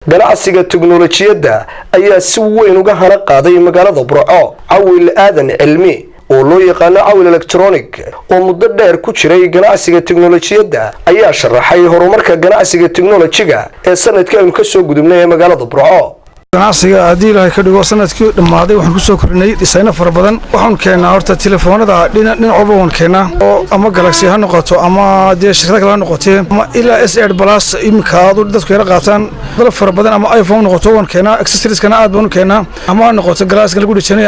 ganacsiga tiknoolajiyadda ayaa si weyn uga hana qaaday magaalada Burco. Cawil Aadan Cilmi oo loo yaqaan Cawil Electronic oo muddo dheer ku jiray ganacsiga tiknoolajiyadda ayaa sharaxay horumarka ganacsiga tiknoolajiga ee sanadkan ka soo gudubnay magaalada Burco. ganacsiga hadii la ka dhigo sanadkii dhamaaday waxaan ku soo kordhinay dhisayna fara badan waxaan keenaa horta telefoonada dhinac walba waan keenaa oo ama Galaxy ha noqoto ama shirkado kale ha noqotee ama ilaa S8 Plus imkaadu dadku yara qaataan dad fara badan ama iPhone noqoto waan keenaa accessories kana aad baan keenaa ama noqoto glass lagu dhijinay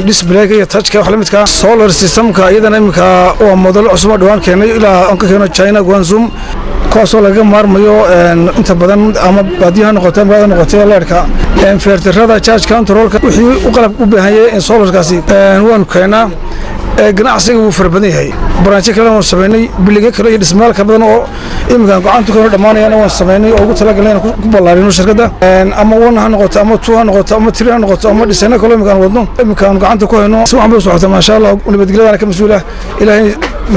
display iyo touch ka wax la midka solar system ka iyadana imka oo model cusub dhawaan keenay ilaa aan ka keeno China Guangzhou kaasoo laga maarmayo inta badan ama baadiyaha noqoto ama noqoto leerka fertirada charge controlka wixii u qalab u baahan yahay in solarkaasi waan keenaa ganacsiga uu farbadan yahay branch kale oo sameynay biliga kale iyo dhismaal ka badan oo imika gacanta ka dhamaanayaan waan sameynay oo ugu talagalay ku ballaarino shirkadda ama wana noqoto ama two noqoto ama three noqoto ama dhisayna kale imika gacanta ku hayno si waxaan u socota ma sha Allah nabadgelyada ka mas'uula ilaahay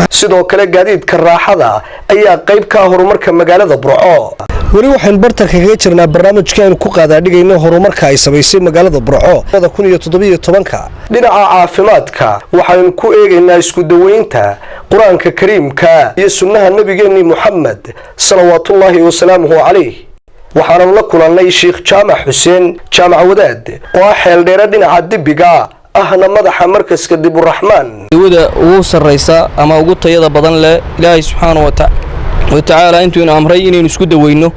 sidoo kale gaadiidka raaxada ayaa qayb ka horumarka magaalada Burco. wali waxaan bartanka kaga jirnaa barnaamijkan ku qaada dhigayna horumarka ay sameysay magaalada Burco 2017 dhinaca caafimaadka waxaan ku eegaynaa isku daweynta Quraanka Kariimka iyo sunnaha nabigeena Muhammad sallallahu wa salaamuhu alayhi waxaan la kulannay Sheikh Jaamac Xuseen Jaamac Wadaad oo xeel dheer dhinaca dibiga ahna madaxa markaska dib u Rahmaan dawada ugu sareysa ama ugu tayada badan leh Ilaahay subhanahu wa ta'ala intuu amray inaynu isku daweyno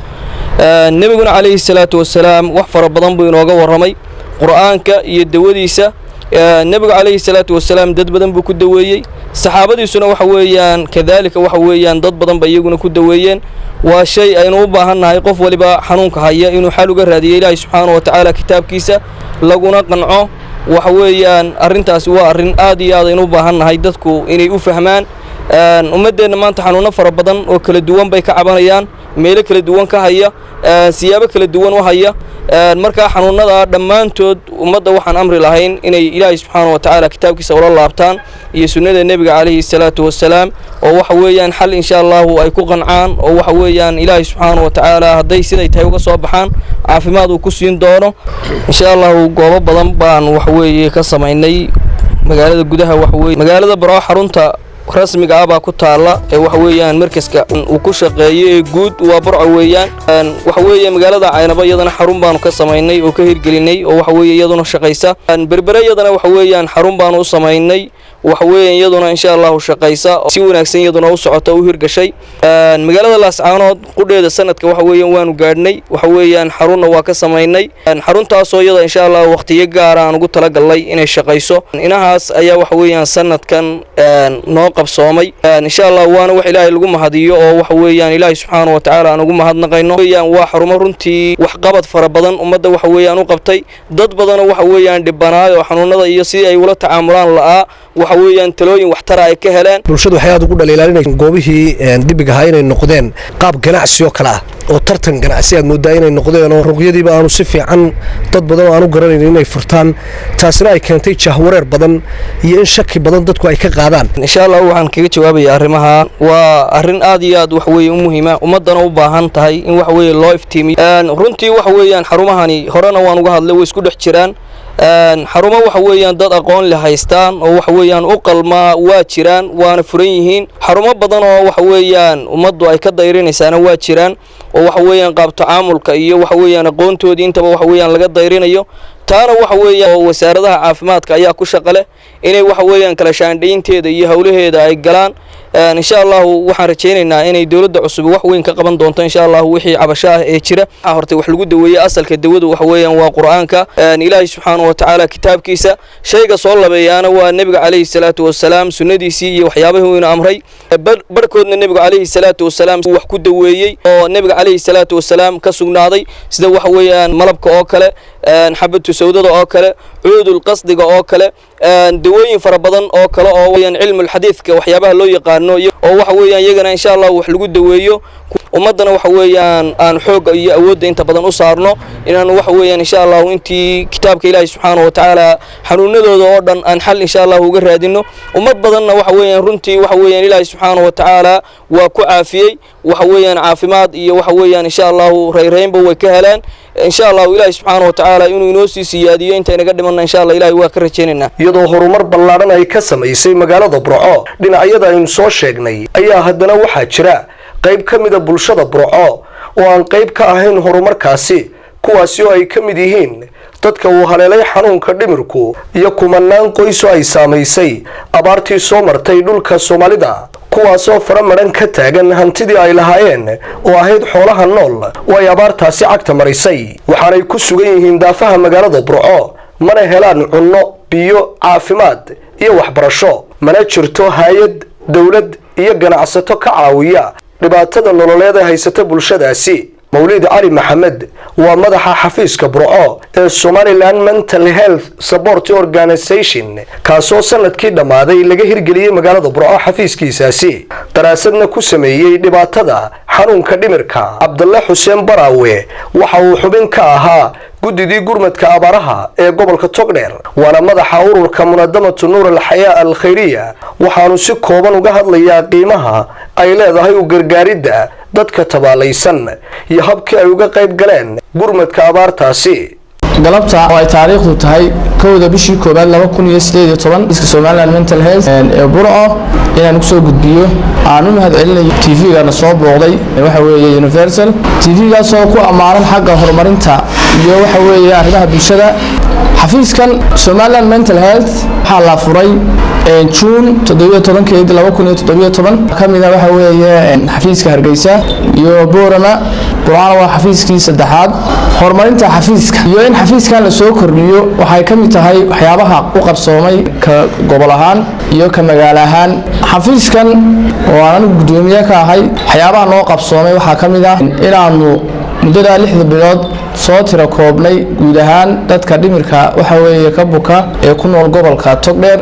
nabiguna kaleey salaatu wasalaam wax fara badan buu inooga waramay quraanka iyo dawadiisa nabiga kaleey salaatu wasalaam dad badan buu ku daweeyay saxaabadiisuna waxa weeyaan kadalika waxa weeyaan dad badan bay iyaguna ku daweeyeen waa shay aynu u baahanahay qof waliba xanuunka haya inuu xal uga raadiyo Ilaahay subhanahu wa ta'ala kitaabkiisa laguna qanco waxa weeyaan arintaasi waa arin aad iyo aad aynu u baahanahay dadku inay u fahmaan ummadeena maanta xanuuno fara badan oo kala duwan bay ka cabanayaan meelo kala duwan ka haya siyaabo kala duwan u haya marka xanuunada dhamaantood ummadda waxaan amri lahayn inay Ilaahay subhanahu wa ta'ala kitaabkiisa wala laabtaan iyo sunnada nabiga kaleey salaatu wasalaam oo waxa weeyaan xal insha Allah ay ku qancaan oo waxa weeyaan Ilaahay subhanahu wa ta'ala haday siday tahay uga soo baxaan caafimaad uu ku siin doono insha Allah goobo badan baan wax weeye ka sameynay magaalada gudaha wax weeye magaalada Burco xarunta rasmiga ah baa ku taala ee waxa weeyaan markaska uu ku shaqeeyay guud waa Burco weeyaan waxa weeye magaalada Caynaba iyadana xarun baan ka sameynay oo ka hirgelinay oo waxa weeye iyaduna shaqeysa berbera iyadana waxa weeyaan xarun baan u sameynay waxa weeyaan iyaduna insha Allah shaqeysa si wanaagsan iyaduna u socoto u hirgashay magaalada Laascaanood qudheeda sanadka waxa weeyaan waanu gaadhnay waxa weeyaan xarunna waa ka sameynay xaruntaas oo iyada insha Allah waqtiyo gaar ah ugu talagalay inay shaqeyso inahaas ayaa waxa weeyaan sanadkan noo qabsoomay insha Allah waana wax Ilaahay lagu mahadiyo oo waxa weeyaan Ilaahay subhanahu wa ta'ala aan ugu mahadnaqayno weeyaan waa xarumo runtii wax qabad fara badan ummadda waxa weeyaan u qabtay dad badan waxa weeyaan dhibanaayo xanuunada iyo si ay ula tacaamulaan laa waxa weeyaan talooyin wax tar ay ka heleen bulshadu waxay aad ugu dhaleelayeen goobihii dibiga ha inay noqdeen qaab ganacsi oo kala oo tartan ganacsi aad moodaa inay noqdeen oo ruqyadiiba aanu si fiican dad badan aanu garanayn inay furtaan taasina ay keentay jahwareer badan iyo in shaki badan dadku ay ka qaadaan insha Allah waxaan kaga jawaabayaa arrimaha waa arrin aad iyo aad wax weeye muhiim ah ummadana u baahan tahay in wax weeye loo iftiimiyo runtii waxa weeyaan xarumahani horena waan uga hadlay way isku dhex jiraan xarumo waxa weeyaan dad aqoon leh haystaan oo waxa weeyaan u qalma waa jiraan waana furan yihiin xarumo badan oo waxa weeyaan ummaddu ay ka dayrinaysaana waa jiraan oo waxa weeyaan qaab tacaamulka iyo waxa weeyaan aqoontoodii intaba waxa weeyaan laga dayrinayo taana waxa weeyaan wasaaradaha caafimaadka ayaa ku shaqale inay waxa weeyaan kala shaandheynteeda iyo hawlaheeda ay galaan insha Allah waxaan rajaynaynaa inay dawladda cusub wax weyn ka qaban doonto insha Allah wixii cabasho ah ee jira horta wax lagu daweeyo asalka dawadu waxa weeyaan waa quraanka Ilaahay subhanahu wa ta'ala kitaabkiisa shayga soo labeeyana waa nabiga kaleey salaatu wasalaam sunnadiisii iyo waxyaabaha uu amray barkoodna nabiga kaleey salaatu wasalaam wax ku daweeyay oo nabiga kaleey salaatu wasalaam ka sugnaaday sida waxa weeyaan malabka oo kale xabatu sawdada oo kale cuudul qasdiga oo kale dawooyin fara badan oo kale oo weeyaan cilmu xadiidka waxyaabaha loo yaqaan oo waxa weeyaan iyagana insha Allah wax lagu daweeyo ummadana waxa weeyaan aan xoog iyo awood inta badan u saarno inaan waxa weeyaan insha Allah intii kitaabka Ilaahay subhanahu wa ta'ala xanuunadooda oo dhan aan xal insha Allah uga raadino ummad badanna waxa weeyaan runtii waxa weeyaan Ilaahay subhanahu wa ta'ala waa ku caafiyay waxa weeyaan caafimaad iyo waxa weeyaan insha Allah reereynba way ka helaan insha Allah Ilaahay subhanahu wa ta'ala inuu inoo sii siyaadiyo inta inaga dhiman insha Allah Ilaahay waa ka rajeenaynaa iyadoo horumar ballaaran ay ka sameysay magaalada Burco dhinacyada aynu soo sheegnay ayaa haddana waxaa jira qayb ka mid ah bulshada Burco oo aan qayb ka ahayn horumarkaasi kuwaasi oo ay ka mid yihiin dadka uu haleelay xanuunka dhimirku iyo kumanaan qoys oo ay saameysay abaartii soo martay dhulka Soomaalida kuwaasoo faramaran ka taagan hantidii ay lahaayeen oo ahayd xoolaha nool oo ay abaartaasi cagta marisay waxaanay ku sugan yihiin daafaha magaalada Burco mana helaan cunno biyo caafimaad iyo waxbarasho mana jirto hay'ad dawlad iyo ganacsato ka caawiya dhibaatada nololeed ee haysata bulshadaasi مولد علي محمد ومدح حفيظ كبرعو Somaliland Mental Health Support Organization kaasoo sanadkii dhamaaday laga hirgeliyay magaalada Burco xafiiskiisaasi daraasadna ku sameeyay dhibaatada xanuunka dhimirka Cabdulla Xuseen Baraawe waxa uu xubin ka ahaa gudidii gurmadka abaaraha ee gobolka Togdheer waana madaxa ururka Munadamatu Nuur al-Hayaa al-Khayriya waxaanu si kooban uga hadlayaa qiimaha ay leedahay u gargaaridda dadka tabaalaysan iyo habkii ay uga qayb galeen gurmadka abaartaasi galabta oo ay taariikhdu tahay kowda bishii koobaad 2018 iska Somaliland Mental Health ee Burco inaan ku soo gudbiyo aanu mahadcelinayo TV-ga soo booqday waxa weeye Universal TV-ga soo ku amaaran xagga horumarinta iyo waxa weeye arrimaha bulshada xafiiskan Somaliland Mental Health waxa la furay June 17 2017 kamida waxa weeye xafiiska Hargeysa iyo Boorama waa xafiiskii saddexaad horumarinta xafiiska iyo in xafiiskan la soo kordhiyo waxay kamid tahay waxyaabaha u qabsoomay ka gobol ahaan iyo ka magaalo ahaan xafiiskan oo aan gudoomiye ka ahay waxyaabaha loo qabsoomay waxa kamid ah inaanu muddada 6 bilood soo tiro koobnay guud ahaan dadka dhimirka waxa weeye ka buka ee ku nool gobolka Togdheer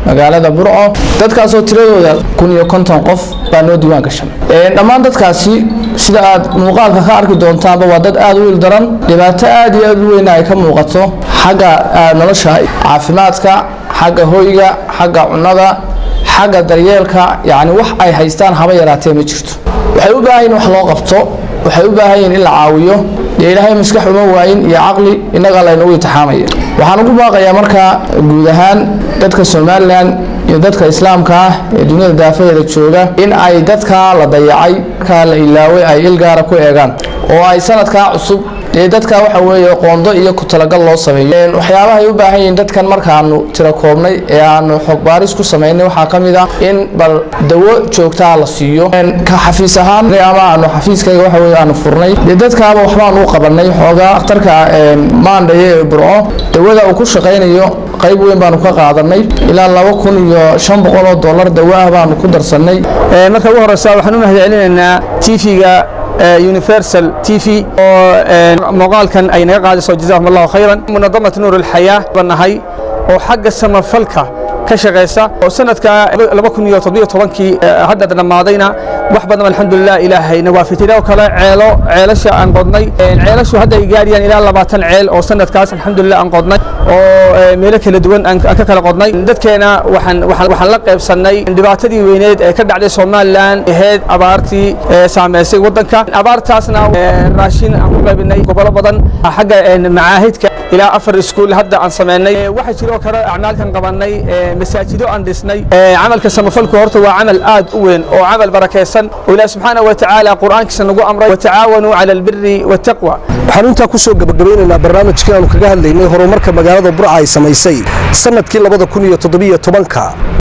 magaalada Burco dadkaas oo tiradooda 150 qof baa noo diiwaan gashan dhammaan dadkaasi sida aad muuqaalka ka arki doontaan waa dad aad u ildaran dhibaato aad iyo aad u weyn ay ka muuqato xagga nolosha caafimaadka xagga hoyga xagga cunnada xagga daryeelka yaani wax ay haystaan haba yaraatee ma jirto waxay u baahan wax loo qabto waxay u baahan in la caawiyo ilaahay maskax uma waayin iyo aqli inaga la inuu intixaamayo waxaan ugu baaqayaa marka guud ahaan dadka Somaliland iyo dadka Islaamka ah ee dunida daafaheeda jooga in ay dadka la dayacay ka la ilaaway ay ilgaara ku eegaan oo ay sanadka cusub ee dadka waxa weeye qondo iyo ku talagal loo sameeyo waxyaabaha ay u baahan yihiin dadkan markaanu tiro koobnay ee aanu xog baaris ku sameeynay waxa kamid ah in bal dawo joogta la siiyo ka xafiis ahaan ama aanu xafiiskayga waxa weeye aanu furnay dadkaaba waxbaan u qabanay xoogaa dhakhtarka maandhaye Burco dawada uu ku shaqeynayo qayb weyn baanu ka qaadanay ilaa $2500 dawo ah baanu ku darsanay marka ugu horeysa waxaan u mahadcelinaynaa TV-ga Universal TV oo muuqaalkan ay naga qaadiso jazakumullahu khayran Munadamatu Nuur al-Hayaa banahay oo xagga samafalka ka shaqeysa oo sanadka 2017 hadda dhamaadayna wax badan alxamdulillah ilaahayna waafitay kala ceelasha aan qodnay ceelashu hadda ay gaariyaan ilaa 20 ceel oo sanadkaas alxamdulillah aan qodnay oo meelo kala duwan aan ka kala qodnay dadkeena waxaan la qaybsanay dhibaatadii weyneed ee ka dhacday Somaliland ahayd abaartii saameysay wadanka abaartaasna raashin aan ku qaybinay gobolo badan xagga macaahidka ilaa 4 iskuul hadda aan sameynay waxa jiro kale acmaalkan qabanay مساجد أندسني عمل كسمفلك هرت وعمل آد وين وعمل بركيسن ولا سبحانه وتعالى قرآن كسنجو أمره وتعاونوا على البر والتقوى. حنونتا كوسو gabagabeynayna barnaamijkan kaga hadlaynay horumarka magaalada Burco ay sameysay sanadkii 2017